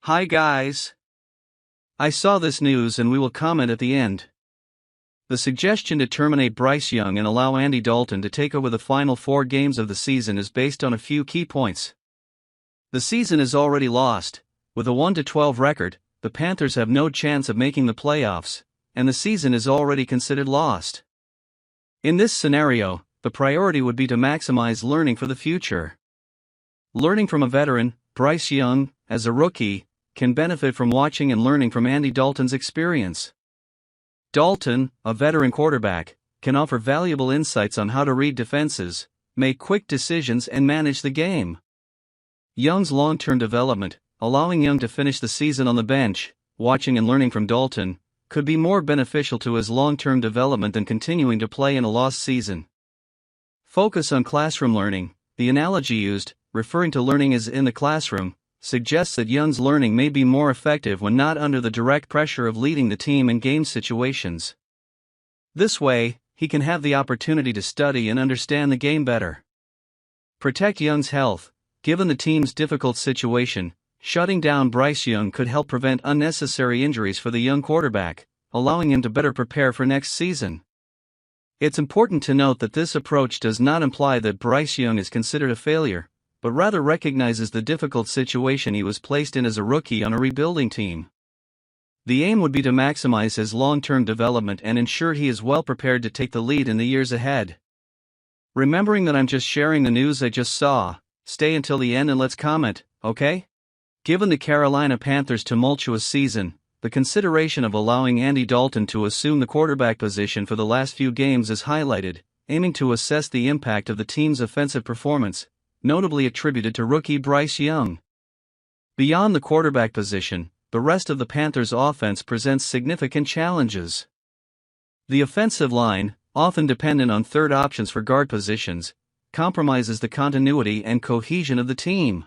Hi guys. I saw this news and we will comment at the end. The suggestion to terminate Bryce Young and allow Andy Dalton to take over the final 4 games of the season is based on a few key points. The season is already lost. With a 1-12 record, the Panthers have no chance of making the playoffs, and the season is already considered lost. In this scenario, the priority would be to maximize learning for the future. Learning from a veteran, Bryce Young, as a rookie, can benefit from watching and learning from Andy Dalton's experience. Dalton, a veteran quarterback, can offer valuable insights on how to read defenses, make quick decisions and manage the game. Young's long-term development, allowing Young to finish the season on the bench, watching and learning from Dalton, could be more beneficial to his long-term development than continuing to play in a lost season. Focus on classroom learning. The analogy used, referring to learning as in the classroom, suggests that Young's learning may be more effective when not under the direct pressure of leading the team in game situations. This way, he can have the opportunity to study and understand the game better. Protect Young's health. Given the team's difficult situation, shutting down Bryce Young could help prevent unnecessary injuries for the young quarterback, allowing him to better prepare for next season. It's important to note that this approach does not imply that Bryce Young is considered a failure, but rather recognizes the difficult situation he was placed in as a rookie on a rebuilding team. The aim would be to maximize his long-term development and ensure he is well prepared to take the lead in the years ahead. Remembering that I'm just sharing the news I just saw, stay until the end and let's comment, okay? Given the Carolina Panthers' tumultuous season, the consideration of allowing Andy Dalton to assume the quarterback position for the last few games is highlighted, aiming to assess the impact of the team's offensive performance, notably attributed to rookie Bryce Young. Beyond the quarterback position, the rest of the Panthers' offense presents significant challenges. The offensive line, often dependent on third options for guard positions, compromises the continuity and cohesion of the team.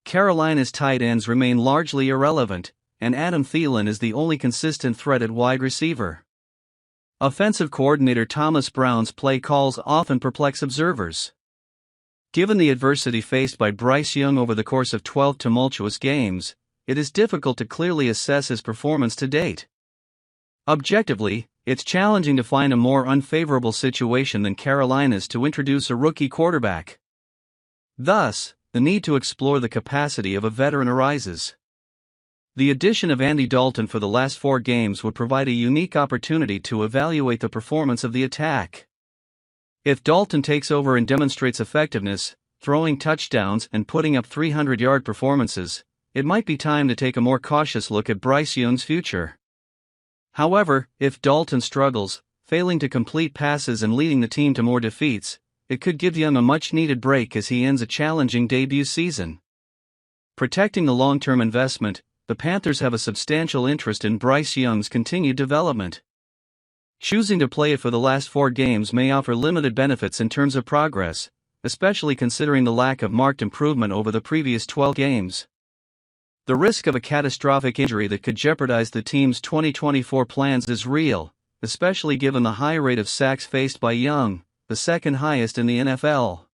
Carolina's tight ends remain largely irrelevant, and Adam Thielen is the only consistent threat at wide receiver. Offensive coordinator Thomas Brown's play calls often perplex observers. Given the adversity faced by Bryce Young over the course of 12 tumultuous games, it is difficult to clearly assess his performance to date. Objectively, it's challenging to find a more unfavorable situation than Carolina's to introduce a rookie quarterback. Thus, the need to explore the capacity of a veteran arises. The addition of Andy Dalton for the last 4 games would provide a unique opportunity to evaluate the performance of the attack. If Dalton takes over and demonstrates effectiveness, throwing touchdowns and putting up 300-yard performances, it might be time to take a more cautious look at Bryce Young's future. However, if Dalton struggles, failing to complete passes and leading the team to more defeats, it could give Young a much-needed break as he ends a challenging debut season. Protecting the long-term investment, the Panthers have a substantial interest in Bryce Young's continued development. Choosing to play it for the last 4 games may offer limited benefits in terms of progress, especially considering the lack of marked improvement over the previous 12 games. The risk of a catastrophic injury that could jeopardize the team's 2024 plans is real, especially given the high rate of sacks faced by Young, the second highest in the NFL.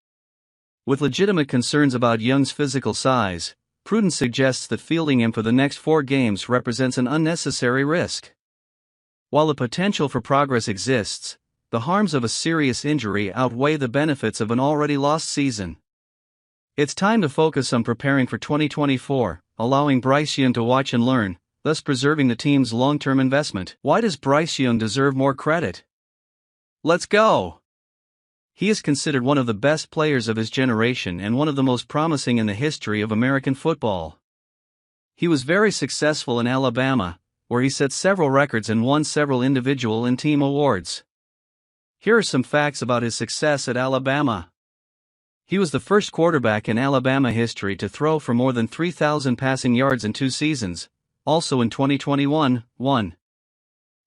With legitimate concerns about Young's physical size, prudence suggests that fielding him for the next 4 games represents an unnecessary risk. While the potential for progress exists, the harms of a serious injury outweigh the benefits of an already lost season. It's time to focus on preparing for 2024, allowing Bryce Young to watch and learn, thus preserving the team's long-term investment. Why does Bryce Young deserve more credit? Let's go! He is considered one of the best players of his generation and one of the most promising in the history of American football. He was very successful in Alabama, where he set several records and won several individual and team awards. Here are some facts about his success at Alabama. He was the first quarterback in Alabama history to throw for more than 3,000 passing yards in 2 seasons, also in 2021.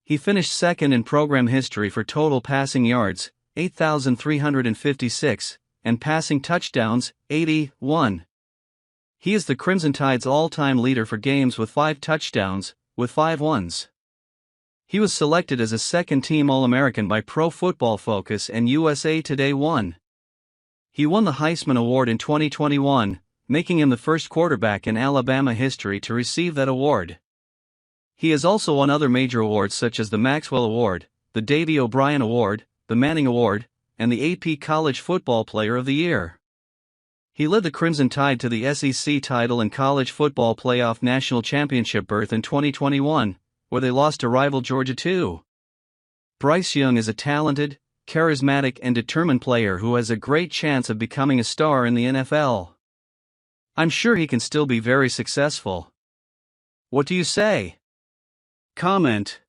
He finished second in program history for total passing yards, 8,356, and passing touchdowns, 81. He is the Crimson Tide's all-time leader for games with 5 touchdowns, with 5 ones. He was selected as a second-team All-American by Pro Football Focus and USA Today. He won the Heisman Award in 2021, making him the first quarterback in Alabama history to receive that award. He has also won other major awards such as the Maxwell Award, the Davy O'Brien Award, the Manning Award, and the AP College Football Player of the Year. He led the Crimson Tide to the SEC title and College Football Playoff National Championship berth in 2021, where they lost to rival Georgia too. Bryce Young is a talented, charismatic and determined player who has a great chance of becoming a star in the NFL. I'm sure he can still be very successful. What do you say? Comment.